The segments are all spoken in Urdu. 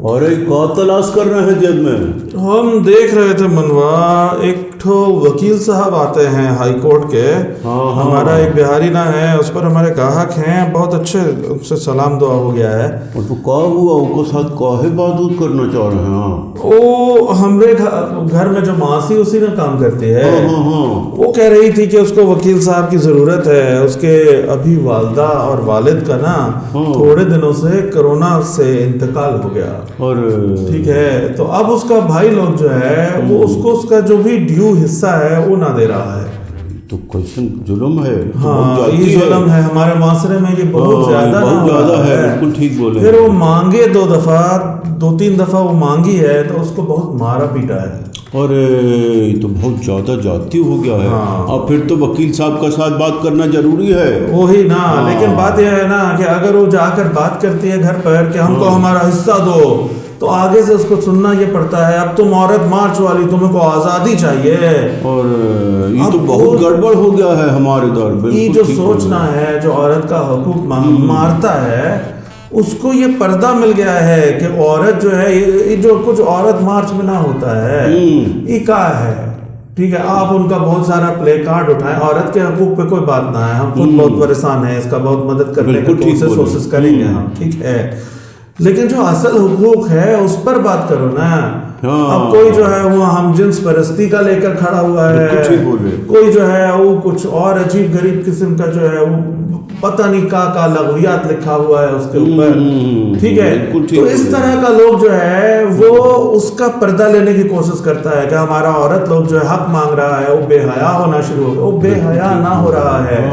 اور ایک کا تلاش کر رہے ہیں جیب میں؟ ہم دیکھ رہے تھے منوا، ایک ٹھو وکیل صاحب آتے ہیں ہائی کورٹ کے، ہمارا ایک بہاری نہ ہے، اس پر ہمارے گاہک ہیں، بہت اچھے، ان سے سلام دعا ہو گیا ہے۔ اور تو کا ہوا ان کو ساتھ کاہے بات کرنا چاہ رہے ہیں؟ وہ ہمارے گھر میں جو ماسی اسی میں کام کرتی ہے، وہ کہہ رہی تھی کہ اس کو وکیل صاحب کی ضرورت ہے، اس کے ابھی والدہ اور والد کا نا تھوڑے دنوں سے کرونا سے انتقال ہو گیا، اور ٹھیک ہے، تو اب اس کا بھائی لوگ جو ہے وہ اس کو اس کا جو بھی ڈیو حصہ ہے وہ نہ دے رہا ہے۔ تو کیسن ظلم ہے؟ ہاں یہ ظلم ہے ہمارے معاشرے میں، یہ بہت زیادہ ہے، بالکل ٹھیک بولے۔ پھر وہ مانگے 2-3 دفعہ وہ مانگی ہے تو اس کو بہت مارا پیٹا ہے، اور یہ تو بہت زیادہ جاتی ہو گیا ہے۔ اور پھر تو وکیل صاحب کا ساتھ بات کرنا ضروری ہے، وہی نا، لیکن بات یہ ہے نا کہ اگر وہ جا کر بات کرتی ہے گھر پر کہ ہم کو ہمارا حصہ دو، تو آگے سے اس کو سننا یہ پڑتا ہے اب تم عورت مارچ والی، تمہیں کو آزادی چاہیے، اور یہ تو بہت گڑبڑ ہو گیا ہے ہمارے دور۔ یہ جو سوچنا ہے، جو عورت کا حقوق مارتا ہے، اس کو یہ پردہ مل گیا ہے کہ عورت جو ہے، یہ جو کچھ عورت مارچ میں نہ ہوتا ہے یہ کیا ہے، ٹھیک ہے، آپ ان کا بہت سارا پلے کارڈ اٹھائیں، عورت کے حقوق پہ کوئی بات نہ ہے، ہم خود بہت پریشان ہیں، اس کا بہت مدد کرنے کا کوشش کریں گے ہم، ٹھیک ہے، لیکن جو اصل حقوق ہے اس پر بات کرو نا۔ اب کوئی جو ہے وہ ہم جنس پرستی کا لے کر کھڑا ہوا ہے، کوئی جو ہے وہ کچھ اور عجیب غریب قسم کا جو ہے وہ پتہ نہیں کا لغویات لکھا ہوا ہے اس کے اوپر، ٹھک ہے، تو اس طرح کا لوگ جو ہے وہ اس کا پردہ لینے کی کوشش کرتا ہے کہ ہمارا عورت لوگ جو ہے حق مانگ رہا ہے، وہ بے حیا ہونا شروع ہو گیا، وہ بے حیا نہ ہو رہا ہے،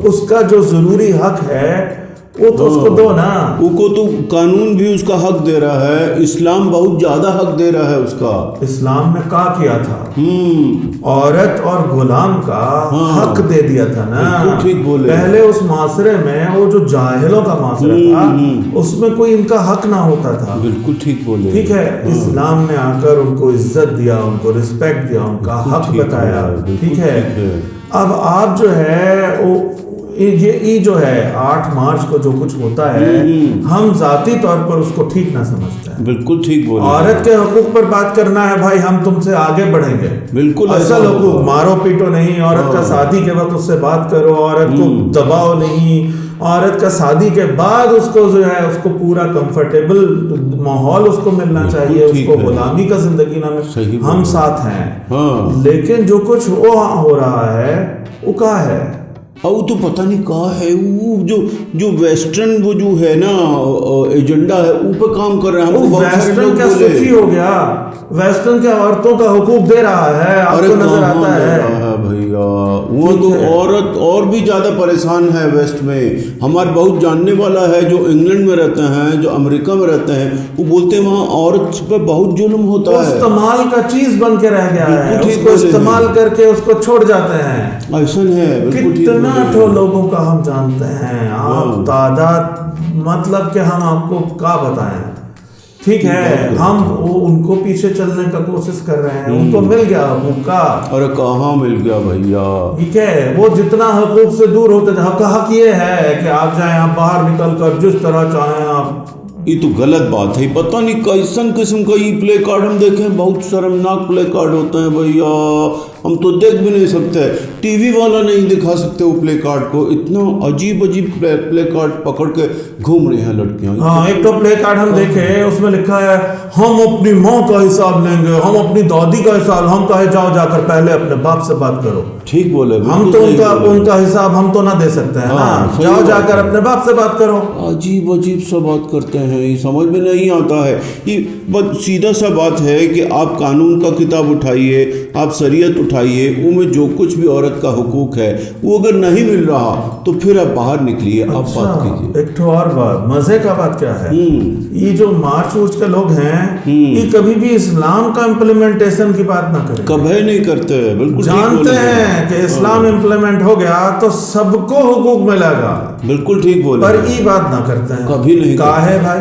اس کا جو ضروری حق ہے وہ تو اس کو دو نا، وہ کو تو قانون بھی اس کا حق دے رہا ہے، اسلام بہت زیادہ حق دے رہا ہے اس کا۔ اسلام نے کیا تھا، عورت اور غلام کا حق دے دیا تھا نا، پہلے اس معاشرے میں وہ جو جاہلوں کا معاشرہ تھا اس میں کوئی ان کا حق نہ ہوتا تھا، بالکل ٹھیک بولے، ٹھیک ہے، اسلام نے آ کر ان کو عزت دیا، ان کو رسپیکٹ دیا، ان کا حق بتایا، ٹھیک ہے۔ اب آپ جو ہے یہ جو ہے 8 مارچ کو جو کچھ ہوتا ہے ہم ذاتی طور پر اس کو ٹھیک نہ سمجھتے ہیں، بالکل ٹھیک بولے، عورت کے حقوق پر بات کرنا ہے بھائی، ہم تم سے آگے بڑھیں گے، بالکل اصل حقوق مارو پیٹو نہیں، عورت کا شادی کے وقت اس سے بات کرو، عورت کو دباؤ نہیں، عورت کا شادی کے بعد اس کو جو ہے اس کو پورا کمفرٹیبل ماحول اس کو ملنا چاہیے، اس کو غلامی کا زندگی نہ ملے، ہم ساتھ ہیں، لیکن جو کچھ وہ ہو رہا ہے وہ کیا ہے، وہ تو پتہ نہیں کہاں ہے، وہ جو ویسٹرن وہ جو ہے نا ایجنڈا ہے وہ پہ کام کر رہے ہیں، وہ ویسٹرن کا سچی ہو گیا، ویسٹرن کے عورتوں کا حقوق دے رہا ہے، آپ کو نظر آتا ہے بھیا، وہ تو عورت اور بھی زیادہ پریشان ہے ویسٹ میں، ہمارے بہت جاننے والا ہے جو انگلینڈ میں رہتے ہیں، جو امریکہ میں رہتے ہیں، وہ بولتے ہیں وہاں عورت پہ بہت ظلم ہوتا ہے، استعمال کا چیز بن کے رہ گیا ہے، اس کو استعمال کر کے اس کو چھوڑ جاتے ہیں، ایسا ہے، کتنا ٹھو لوگوں کا ہم جانتے ہیں، آپ تعداد مطلب کہ ہم آپ کو کیا بتائیں، ٹھیک ہے، ہم ان کو پیچھے چلنے کا کوشش کر رہے ہیں، ان کو مل گیا حقوق کا، ارے کہاں مل گیا بھیا، ٹھیک ہے، وہ جتنا حقوق سے دور ہوتے جا، حق یہ ہے کہ آپ جائیں، آپ باہر نکل کر جس طرح چاہیں آپ، یہ تو غلط بات ہے، پتہ نہیں کیسن قسم کا یہ پلے کارڈ ہم دیکھیں، بہت شرمناک پلے کارڈ ہوتے ہیں بھیا، ہم تو دیکھ بھی نہیں سکتے، ٹی وی والا نہیں دکھا سکتے وہ پلے کارڈ کو، اتنا عجیب پلے کارڈ پکڑ کے گھوم رہی ہیں لڑکیاں۔ ہاں، ایک تو پلے کارڈ ہم دیکھے اس میں لکھا ہے ہم اپنی ماں کا حساب لیں گے، ہم اپنی دادی کا حساب، ہم کہے جاؤ جا کر پہلے اپنے باپ سے بات کرو، ٹھیک بولے، ہم تو ان کا حساب ہم تو نہ دے سکتے ہیں نا، جاؤ جا کر اپنے باپ سے بات کرو، عجیب سا بات کرتے ہیں، یہ سمجھ میں نہیں آتا ہے، یہ سیدھا سا بات ہے کہ آپ قانون کا کتاب اٹھائیے، آپ شریعت اٹھائیے، وہ میں جو کچھ بھی عورت کا حقوق ہے وہ اگر نہیں مل رہا تو پھر آپ باہر نکلیے، آپ بات کیجیے۔ ایک تو اور بات، مزے کا بات کیا ہے، یہ جو مارچ وورچ کے لوگ ہیں یہ کبھی بھی اسلام کا امپلیمنٹیشن کی بات نہ کریں، کبھی نہیں کرتے، بالکل جانتے ہیں کہ اسلام امپلیمنٹ ہو گیا تو سب کو حقوق ملے گا، بالکل ٹھیک بولے، پر یہ بات نہ کرتے ہیں، کبھی نہیں، کہا ہے بھائی،